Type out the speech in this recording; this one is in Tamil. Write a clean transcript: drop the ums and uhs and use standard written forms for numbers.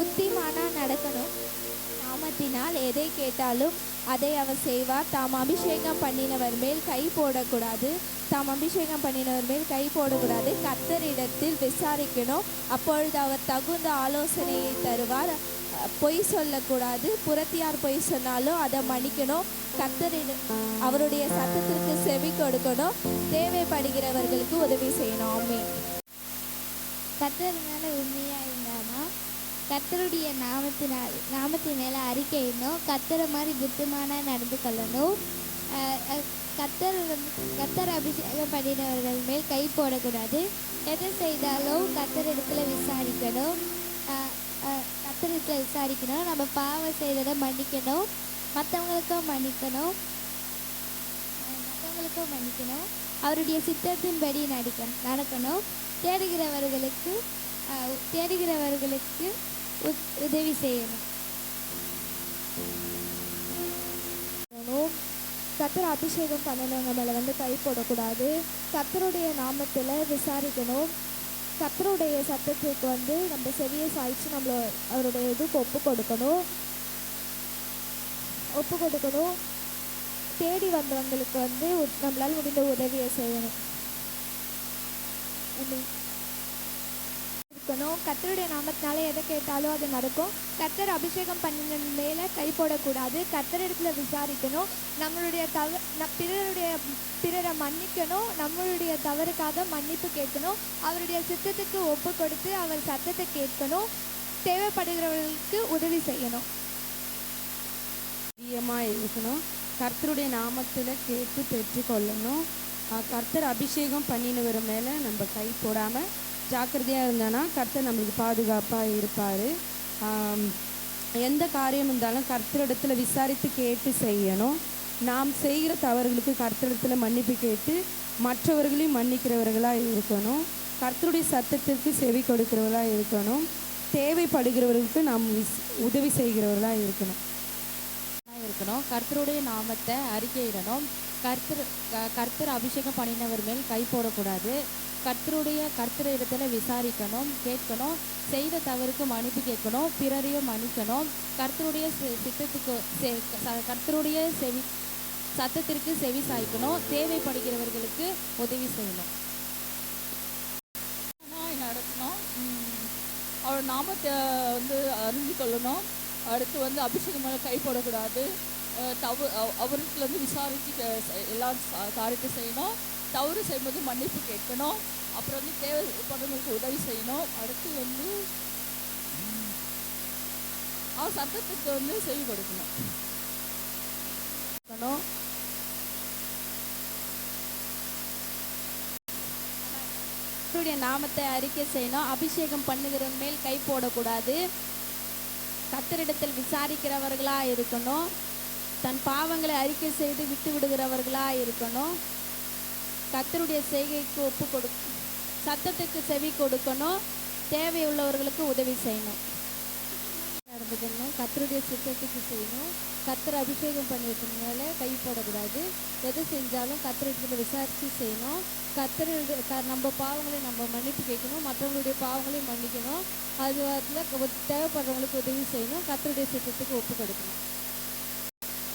புத்திமானா நடக்கணும். நாமத்தினால் எதை கேட்டாலும் அதை அவர் செய்வார். தாம் அபிஷேகம் பண்ணினவர் மேல் கை போடக்கூடாது. கை போடக்கூடாது. கர்த்தரிடத்தில் விசாரிக்கணும். அப்பொழுது அவர் தகுந்த ஆலோசனையை தருவார். பொய் சொல்லக்கூடாது. புறத்தியார் பொய் சொன்னாலும் அதை மன்னிக்கணும். அவருடைய சத்தத்திற்கு செவி கொடுக்கணும். தேவைப்படுகிறவர்களுக்கு உதவி செய்யணும். ஆமென். கர்த்தர் மேலே உண்மையாக இருந்தானா கர்த்தருடைய நாமத்தின் மேலே அறிக்கையிடணும். கர்த்தரை மாதிரி புத்திமானா நடந்து கொள்ளணும். கர்த்தர் அபிஷேகம் பண்ணினவர்கள் மேல் கை போடக்கூடாது. எதை செய்தாலும் கர்த்தரிடத்தில் விசாரிக்கணும். நம்ம பாவம் செய்ததை மன்னிக்கணும். மற்றவங்களுக்கும் மன்னிக்கணும். அவருடைய சித்தத்தின்படி நடக்கணும். தேடுகிறவர்களுக்கு உதவி செய்யணும். கர்த்தர் அபிஷேகம் பண்ணணுங்க மேலே கை போடக்கூடாது. கர்த்தருடைய நாமத்தில் விசாரிக்கணும். கர்த்தருடைய சத்தத்துக்கு நம்ம செவியை சாய்ச்சி அவருடைய இதுக்கு ஒப்பு கொடுக்கணும். தேடி வந்தவங்களுக்கு நம்மளால் முடிந்த உதவியை செய்யணும். கர்த்தருடைய நாமத்தினால எதை கேட்டாலும் அது நடக்கும். கர்த்தர் அபிஷேகம் பண்ணின மேலே கை போடக்கூடாது. கர்த்தரிடத்துல விசாரிக்கணும். பிறரை மன்னிக்கணும். நம்மளுடைய தவறுக்காக மன்னிப்பு கேட்கணும். அவருடைய சித்தத்துக்கு ஒப்பு கொடுத்து அவர் சத்தத்தை கேட்கணும். தேவைப்படுகிறவர்களுக்கு உதவி செய்யணும். இருக்கணும். கர்த்தருடைய நாமத்தில் கேட்டு பெற்றுக்கொள்ளணும். கர்த்தர் அபிஷேகம் பண்ணினவர் மேலே நம்ம கை போடாமல் ஜாக்கிரதையாக இருந்தோன்னா கர்த்தர் நம்மளுக்கு பாதுகாப்பாக இருப்பார். எந்த காரியம் இருந்தாலும் கர்த்தரிடத்தில் விசாரித்து கேட்டு செய்யணும். நாம் செய்கிற தவறுகளுக்கு கர்த்தரிடத்தில் மன்னிப்பு கேட்டு மற்றவர்களையும் மன்னிக்கிறவர்களாக இருக்கணும். கர்த்தருடைய சத்தத்திற்கு செவி கொடுக்கிறவர்களாக இருக்கணும். தேவைப்படுகிறவர்களுக்கு நாம் உதவி செய்கிறவர்களாக இருக்கணும். கர்த்தருடைய நாமத்தை அறிக்கையிடணும். கர்த்தர் அபிஷேகம் பண்ணினவர் மேல் கை போடக்கூடாது. கர்த்தர் இடத்துல விசாரிக்கணும், கேட்கணும். செய்த தவறுக்கு மன்னிப்பு கேட்கணும். பிறரையும் மன்னிக்கணும். கர்த்தருடைய சத்தத்திற்கு செவி சாய்க்கணும். தேவைப்படுகிறவர்களுக்கு உதவி செய்யணும். நடக்கணும். அவர் நாமத்தை அறிந்து கொள்ளணும். அடுத்து அபிஷேகம் மேலே கை போடக்கூடாது. அவருக்கு விசாரித்து எல்லா காரியத்தை செய்யணும். தவறு செய்யும்போது மன்னிப்பு கேட்கணும். அப்புறம் தேவைப்படுறவங்களுக்கு உதவி செய்யணும். அடுத்து அவர் சத்தத்துக்கு செவி கொடுக்கணும். நாமத்தை அறிக்கை செய்யணும். அபிஷேகம் பண்ணுகிறவன் மேல் கை போடக்கூடாது. கர்த்தரிடத்தில் விசாரிக்கிறவர்களாக இருக்கணும். தன் பாவங்களை அறிக்கை செய்து விட்டு விடுகிறவர்களாக இருக்கணும். கர்த்தருடைய செய்கைக்கு சத்தத்துக்கு செவி கொடுக்கணும். தேவையுள்ளவர்களுக்கு உதவி செய்யணும். நடந்துக்கணும். கர்த்தருடைய சித்தத்துக்கு செய்யணும். கர்த்தர் அபிஷேகம் பண்ணியிருக்கனால கை போடக்கூடாது. எது செஞ்சாலும் கர்த்தரிடத்தில் விசாரித்து செய்யணும். நம்ம பாவங்களை நம்ம மன்னிப்பு கேட்கணும். மற்றவங்களுடைய பாவங்களையும் மன்னிக்கணும். அது அதில் தேவைப்படுறவங்களுக்கு உதவி செய்யணும். கர்த்தருடைய சித்தத்துக்கு ஒப்பு கொடுக்கணும்.